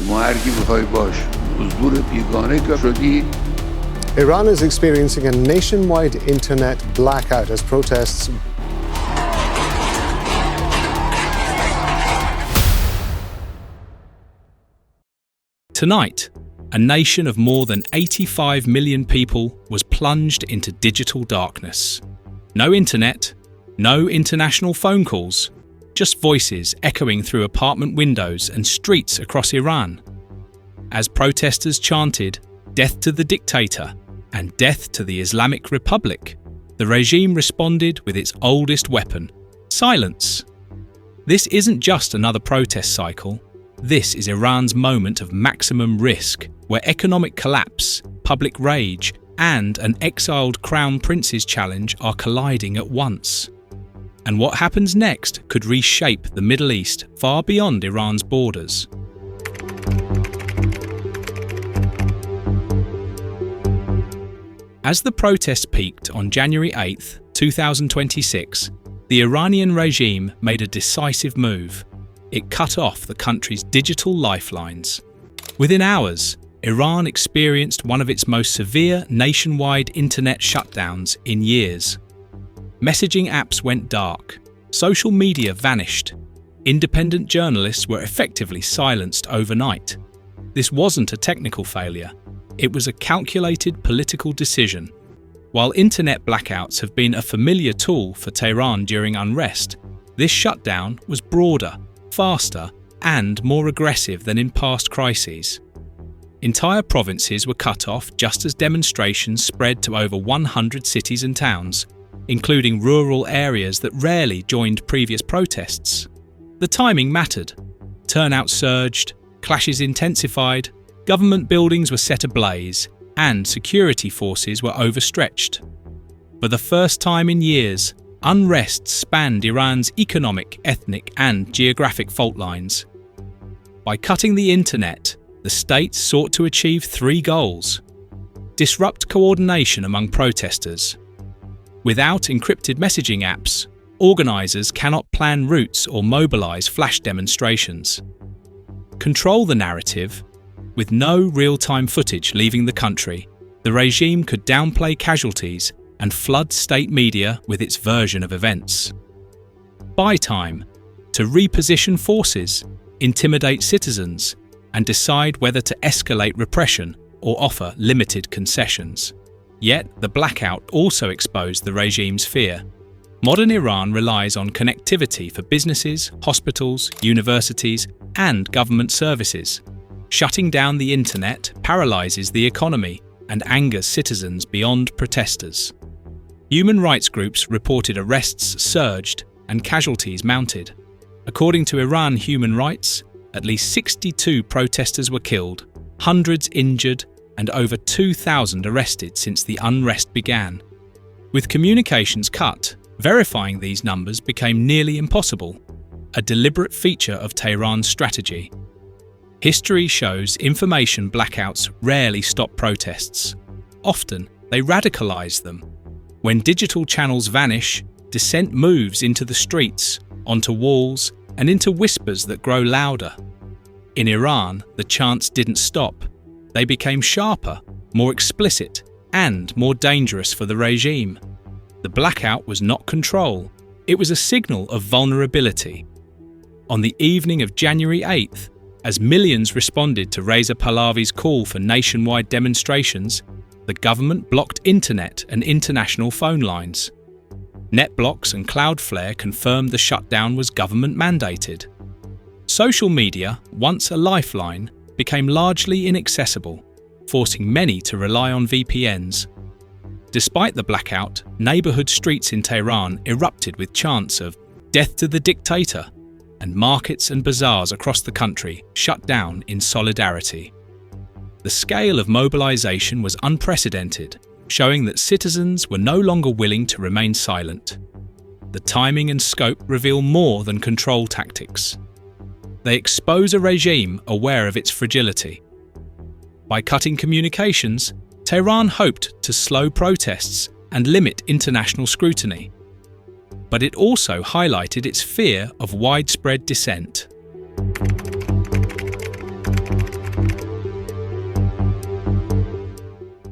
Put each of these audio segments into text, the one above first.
شما هر کی بخوای باش مزدور بیگانه شدی. Iran is experiencing a nationwide internet blackout as protests. Tonight, a nation of more than 85 million people was plunged into digital darkness. No internet, no international phone calls, just voices echoing through apartment windows and streets across Iran. As protesters chanted, "Death to the dictator" and "Death to the Islamic Republic," the regime responded with its oldest weapon, silence. This isn't just another protest cycle. This is Iran's moment of maximum risk, where economic collapse, public rage, and an exiled crown prince's challenge are colliding at once. And what happens next could reshape the Middle East far beyond Iran's borders. As the protests peaked on January 8, 2026, the Iranian regime made a decisive move. It cut off the country's digital lifelines. Within hours, Iran experienced one of its most severe nationwide internet shutdowns in years. Messaging apps went dark, social media vanished, independent journalists were effectively silenced overnight. This wasn't a technical failure, it was a calculated political decision. While internet blackouts have been a familiar tool for Tehran during unrest, this shutdown was broader, faster, and more aggressive than in past crises. Entire provinces were cut off just as demonstrations spread to over 100 cities and towns, including rural areas that rarely joined previous protests. The timing mattered. Turnout surged, clashes intensified, government buildings were set ablaze, and security forces were overstretched. For the first time in years, unrest spanned Iran's economic, ethnic, and geographic fault lines. By cutting the internet, the state sought to achieve three goals: disrupt coordination among protesters. Without encrypted messaging apps, organisers cannot plan routes or mobilise flash demonstrations. Control the narrative. With no real-time footage leaving the country, the regime could downplay casualties and flood state media with its version of events. Buy time. To reposition forces, intimidate citizens, and decide whether to escalate repression or offer limited concessions. Yet, the blackout also exposed the regime's fear. Modern Iran relies on connectivity for businesses, hospitals, universities, and government services. Shutting down the internet paralyzes the economy and angers citizens beyond protesters. Human rights groups reported arrests surged and casualties mounted. According to Iran Human Rights, at least 62 protesters were killed, hundreds injured, and over 2,000 arrested since the unrest began. With communications cut, verifying these numbers became nearly impossible, a deliberate feature of Tehran's strategy. History shows information blackouts rarely stop protests. Often, they radicalize them. When digital channels vanish, dissent moves into the streets, onto walls, and into whispers that grow louder. In Iran, the chants didn't stop. They became sharper, more explicit, and more dangerous for the regime. The blackout was not control, it was a signal of vulnerability. On the evening of January 8th, as millions responded to Reza Pahlavi's call for nationwide demonstrations, the government blocked internet and international phone lines. NetBlocks and Cloudflare confirmed the shutdown was government-mandated. Social media, once a lifeline, became largely inaccessible, forcing many to rely on VPNs. Despite the blackout, neighbourhood streets in Tehran erupted with chants of "Death to the dictator," and markets and bazaars across the country shut down in solidarity. The scale of mobilization was unprecedented, showing that citizens were no longer willing to remain silent. The timing and scope reveal more than control tactics. They expose a regime aware of its fragility. By cutting communications, Tehran hoped to slow protests and limit international scrutiny. But it also highlighted its fear of widespread dissent.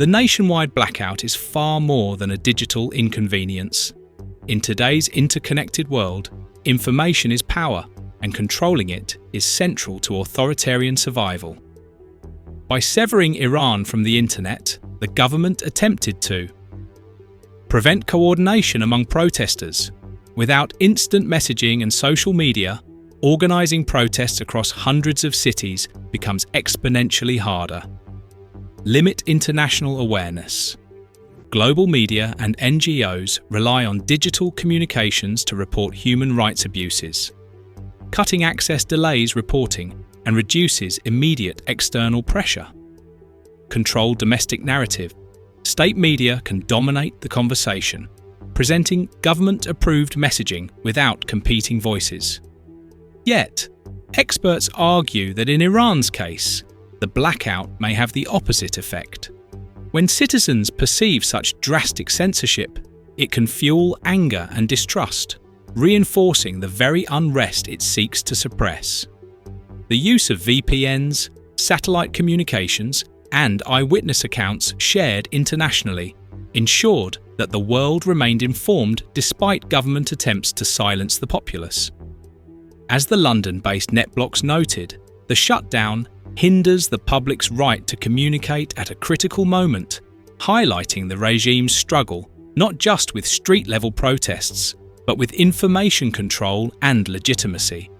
The nationwide blackout is far more than a digital inconvenience. In today's interconnected world, information is power, and controlling it is central to authoritarian survival. By severing Iran from the internet, the government attempted to prevent coordination among protesters. Without instant messaging and social media, organizing protests across hundreds of cities becomes exponentially harder. Limit international awareness. Global media and NGOs rely on digital communications to report human rights abuses. Cutting access delays reporting and reduces immediate external pressure. Controlled domestic narrative. State media can dominate the conversation, presenting government-approved messaging without competing voices. Yet, experts argue that in Iran's case, the blackout may have the opposite effect. When citizens perceive such drastic censorship, it can fuel anger and distrust, reinforcing the very unrest it seeks to suppress. The use of VPNs, satellite communications, and eyewitness accounts shared internationally ensured that the world remained informed despite government attempts to silence the populace. As the London-based NetBlocks noted, the shutdown hinders the public's right to communicate at a critical moment, highlighting the regime's struggle not just with street-level protests, but with information control and legitimacy.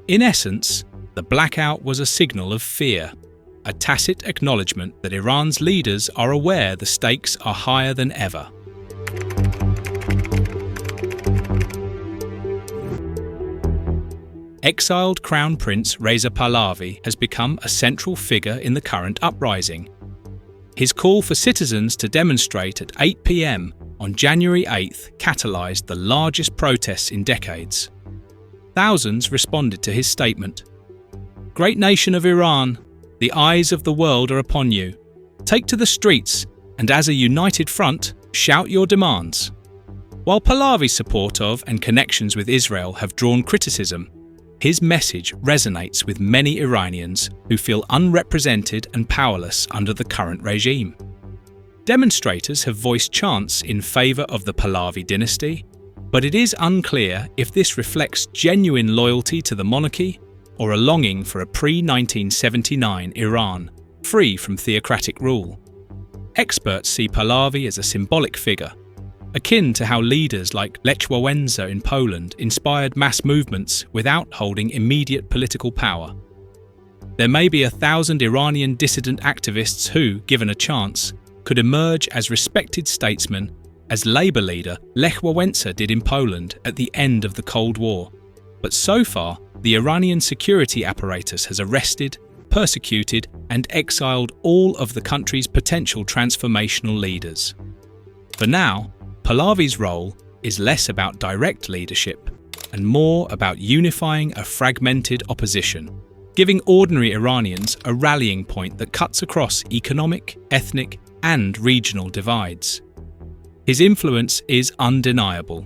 In essence, the blackout was a signal of fear, a tacit acknowledgement that Iran's leaders are aware the stakes are higher than ever. Exiled Crown Prince Reza Pahlavi has become a central figure in the current uprising. His call for citizens to demonstrate at 8 p.m. on January 8th catalyzed the largest protests in decades. Thousands responded to his statement. "Great nation of Iran, the eyes of the world are upon you. Take to the streets and as a united front, shout your demands." While Pahlavi's support of and connections with Israel have drawn criticism, his message resonates with many Iranians who feel unrepresented and powerless under the current regime. Demonstrators have voiced chants in favor of the Pahlavi dynasty, but it is unclear if this reflects genuine loyalty to the monarchy or a longing for a pre-1979 Iran, free from theocratic rule. Experts see Pahlavi as a symbolic figure, akin to how leaders like Lech Wałęsa in Poland inspired mass movements without holding immediate political power. There may be 1,000 Iranian dissident activists who, given a chance, could emerge as respected statesmen, as Labour leader Lech Wałęsa did in Poland at the end of the Cold War. But so far, the Iranian security apparatus has arrested, persecuted, and exiled all of the country's potential transformational leaders. For now, Pahlavi's role is less about direct leadership and more about unifying a fragmented opposition, giving ordinary Iranians a rallying point that cuts across economic, ethnic, and regional divides. His influence is undeniable.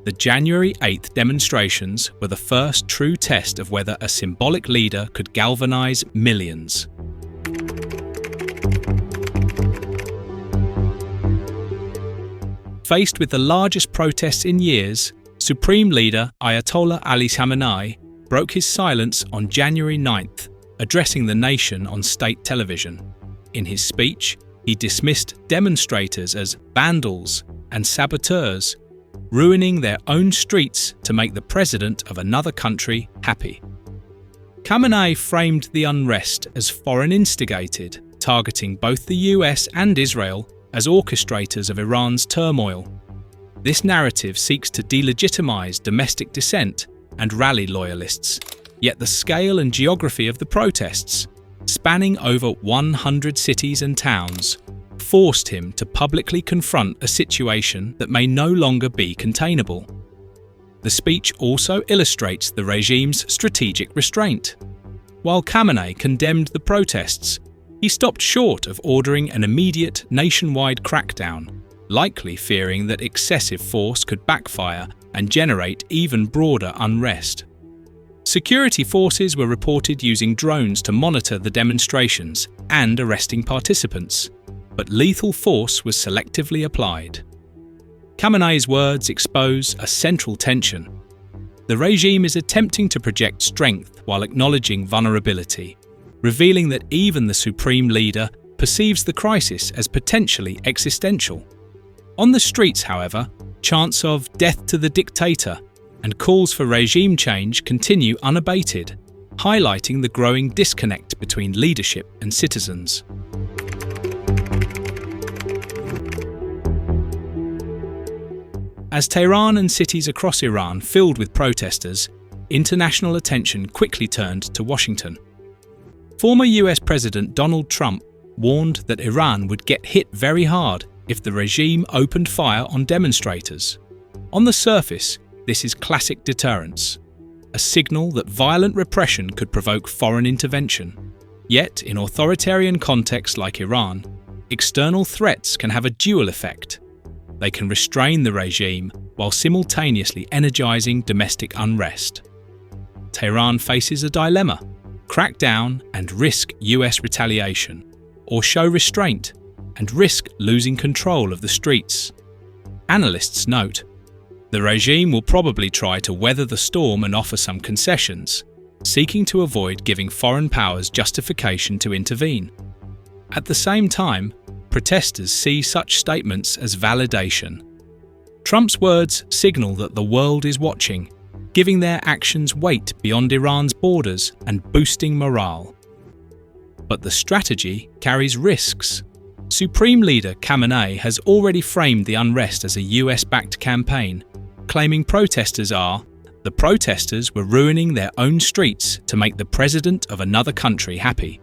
The January 8th demonstrations were the first true test of whether a symbolic leader could galvanize millions. Faced with the largest protests in years, Supreme Leader Ayatollah Ali Khamenei broke his silence on January 9th, addressing the nation on state television. In his speech, he dismissed demonstrators as vandals and saboteurs, ruining their own streets to make the president of another country happy. Khamenei framed the unrest as foreign instigated, targeting both the US and Israel as orchestrators of Iran's turmoil. This narrative seeks to delegitimize domestic dissent and rally loyalists, yet the scale and geography of the protests, spanning over 100 cities and towns, forced him to publicly confront a situation that may no longer be containable. The speech also illustrates the regime's strategic restraint. While Khamenei condemned the protests, he stopped short of ordering an immediate nationwide crackdown, likely fearing that excessive force could backfire and generate even broader unrest. Security forces were reported using drones to monitor the demonstrations and arresting participants. but lethal force was selectively applied. Khamenei's words expose a central tension. The regime is attempting to project strength while acknowledging vulnerability, revealing that even the supreme leader perceives the crisis as potentially existential. On the streets, however, chants of "death to the dictator" and calls for regime change continue unabated, highlighting the growing disconnect between leadership and citizens. As Tehran and cities across Iran filled with protesters, international attention quickly turned to Washington. Former US President Donald Trump warned that Iran would get hit very hard if the regime opened fire on demonstrators. On the surface, this is classic deterrence, a signal that violent repression could provoke foreign intervention. Yet, in authoritarian contexts like Iran, external threats can have a dual effect. They can restrain the regime while simultaneously energizing domestic unrest. Tehran faces a dilemma: crack down and risk US retaliation, or show restraint and risk losing control of the streets. Analysts note, the regime will probably try to weather the storm and offer some concessions, seeking to avoid giving foreign powers justification to intervene. At the same time, protesters see such statements as validation. Trump's words signal that the world is watching, giving their actions weight beyond Iran's borders and boosting morale. But the strategy carries risks. Supreme Leader Khamenei has already framed the unrest as a US-backed campaign, claiming the protesters were ruining their own streets to make the president of another country happy.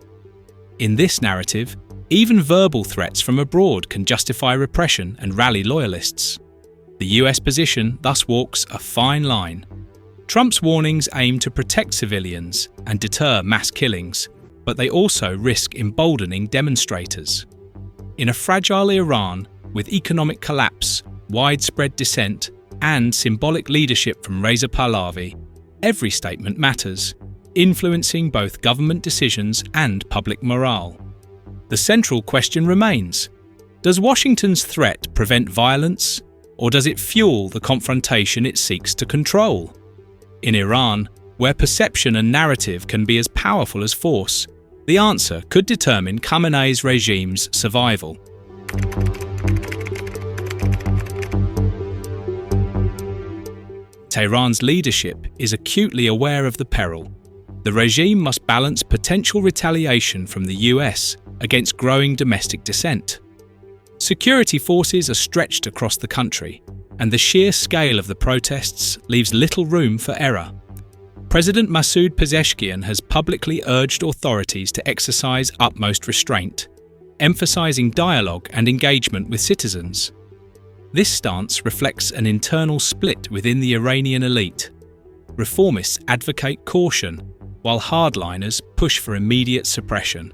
In this narrative, even verbal threats from abroad can justify repression and rally loyalists. The US position thus walks a fine line. Trump's warnings aim to protect civilians and deter mass killings, but they also risk emboldening demonstrators. In a fragile Iran, with economic collapse, widespread dissent, and symbolic leadership from Reza Pahlavi, every statement matters, influencing both government decisions and public morale. The central question remains: does Washington's threat prevent violence, or does it fuel the confrontation it seeks to control? In Iran, where perception and narrative can be as powerful as force, the answer could determine Khamenei's regime's survival. Tehran's leadership is acutely aware of the peril. The regime must balance potential retaliation from the US against growing domestic dissent. Security forces are stretched across the country, and the sheer scale of the protests leaves little room for error. President Masoud Pezeshkian has publicly urged authorities to exercise utmost restraint, emphasizing dialogue and engagement with citizens. This stance reflects an internal split within the Iranian elite. Reformists advocate caution, while hardliners push for immediate suppression.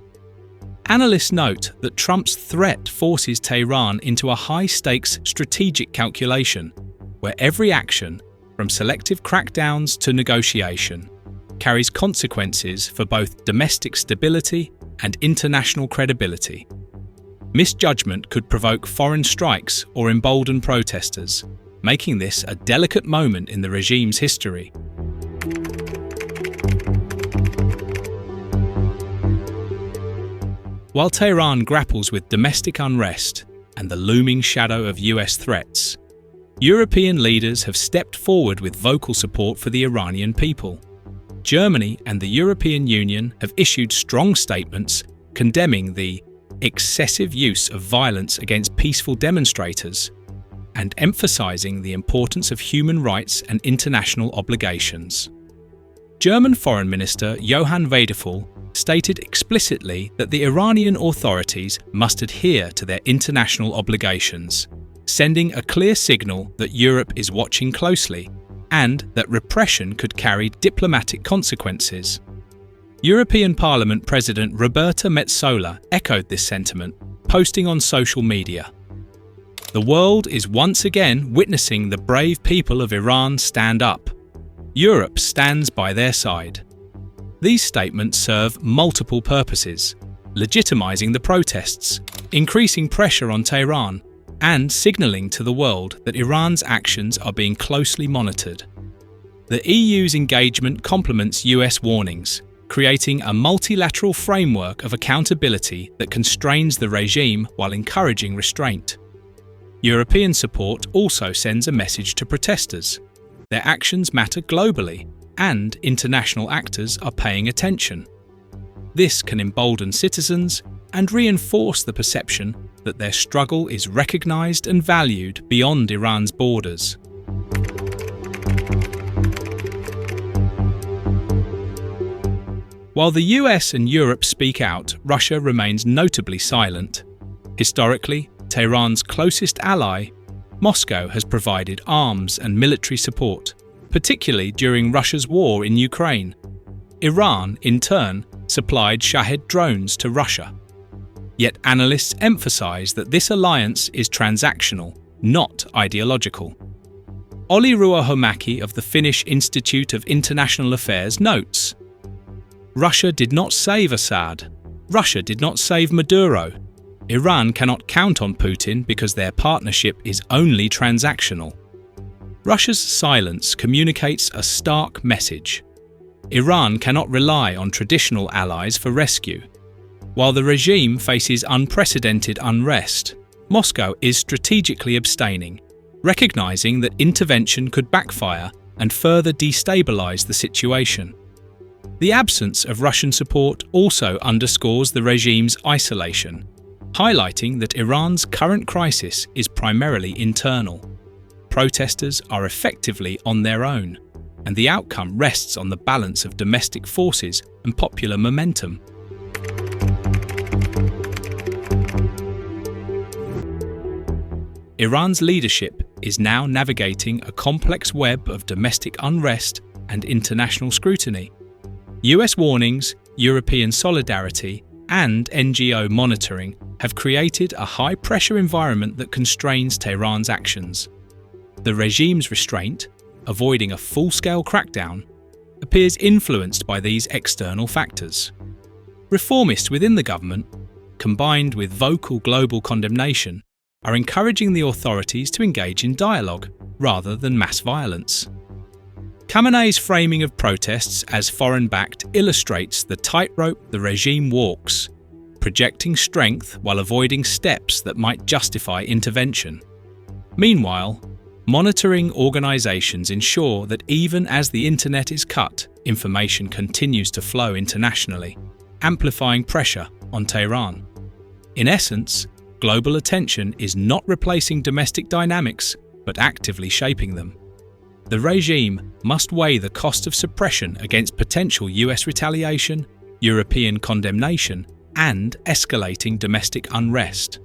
Analysts note that Trump's threat forces Tehran into a high-stakes strategic calculation, where every action, from selective crackdowns to negotiation, carries consequences for both domestic stability and international credibility. Misjudgment could provoke foreign strikes or embolden protesters, making this a delicate moment in the regime's history. While Tehran grapples with domestic unrest and the looming shadow of US threats, European leaders have stepped forward with vocal support for the Iranian people. Germany and the European Union have issued strong statements condemning the excessive use of violence against peaceful demonstrators and emphasizing the importance of human rights and international obligations. German Foreign Minister Johann Vadeful stated explicitly that the Iranian authorities must adhere to their international obligations, sending a clear signal that Europe is watching closely and that repression could carry diplomatic consequences. European Parliament President Roberta Metsola echoed this sentiment, posting on social media. The world is once again witnessing the brave people of Iran stand up. Europe stands by their side. These statements serve multiple purposes, legitimizing the protests, increasing pressure on Tehran and signalling to the world that Iran's actions are being closely monitored. The EU's engagement complements US warnings, creating a multilateral framework of accountability that constrains the regime while encouraging restraint. European support also sends a message to protesters. Their actions matter globally, and international actors are paying attention. This can embolden citizens and reinforce the perception that their struggle is recognized and valued beyond Iran's borders. While the US and Europe speak out, Russia remains notably silent. Historically, Tehran's closest ally, Moscow has provided arms and military support, particularly during Russia's war in Ukraine. Iran, in turn, supplied Mashhad drones to Russia. Yet analysts emphasize that this alliance is transactional, not ideological. Olli Ruohomäki of the Finnish Institute of International Affairs notes, "Russia did not save Assad. Russia did not save Maduro. Iran cannot count on Putin because their partnership is only transactional." Russia's silence communicates a stark message. Iran cannot rely on traditional allies for rescue. While the regime faces unprecedented unrest, Moscow is strategically abstaining, recognizing that intervention could backfire and further destabilize the situation. The absence of Russian support also underscores the regime's isolation, highlighting that Iran's current crisis is primarily internal. Protesters are effectively on their own, and the outcome rests on the balance of domestic forces and popular momentum. Iran's leadership is now navigating a complex web of domestic unrest and international scrutiny. US warnings, European solidarity, and NGO monitoring have created a high-pressure environment that constrains Tehran's actions. The regime's restraint, avoiding a full-scale crackdown, appears influenced by these external factors. Reformists within the government, combined with vocal global condemnation, are encouraging the authorities to engage in dialogue rather than mass violence. Khamenei's framing of protests as foreign-backed illustrates the tightrope the regime walks, projecting strength while avoiding steps that might justify intervention. Meanwhile, monitoring organizations ensure that even as the internet is cut, information continues to flow internationally, amplifying pressure on Tehran. In essence, global attention is not replacing domestic dynamics, but actively shaping them. The regime must weigh the cost of suppression against potential US retaliation, European condemnation, and escalating domestic unrest.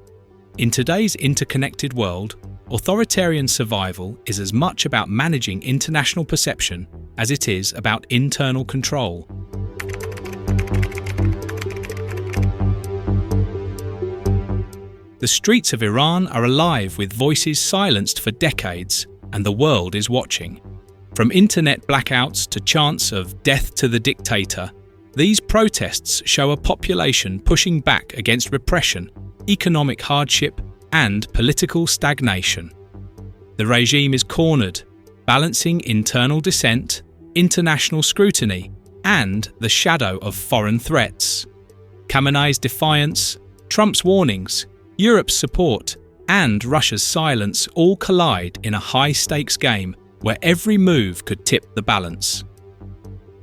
In today's interconnected world, authoritarian survival is as much about managing international perception as it is about internal control. The streets of Iran are alive with voices silenced for decades, and the world is watching. From internet blackouts to chants of "death to the dictator," these protests show a population pushing back against repression, economic hardship, and political stagnation. The regime is cornered, balancing internal dissent, international scrutiny, and the shadow of foreign threats. Khamenei's defiance, Trump's warnings, Europe's support, and Russia's silence all collide in a high-stakes game where every move could tip the balance.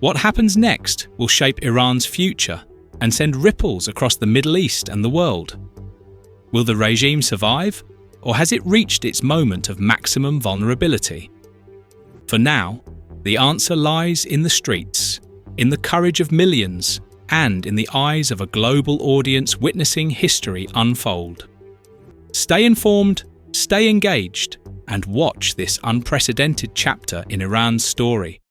What happens next will shape Iran's future and send ripples across the Middle East and the world. Will the regime survive, or has it reached its moment of maximum vulnerability? For now, the answer lies in the streets, in the courage of millions, and in the eyes of a global audience witnessing history unfold. Stay informed, stay engaged, and watch this unprecedented chapter in Iran's story.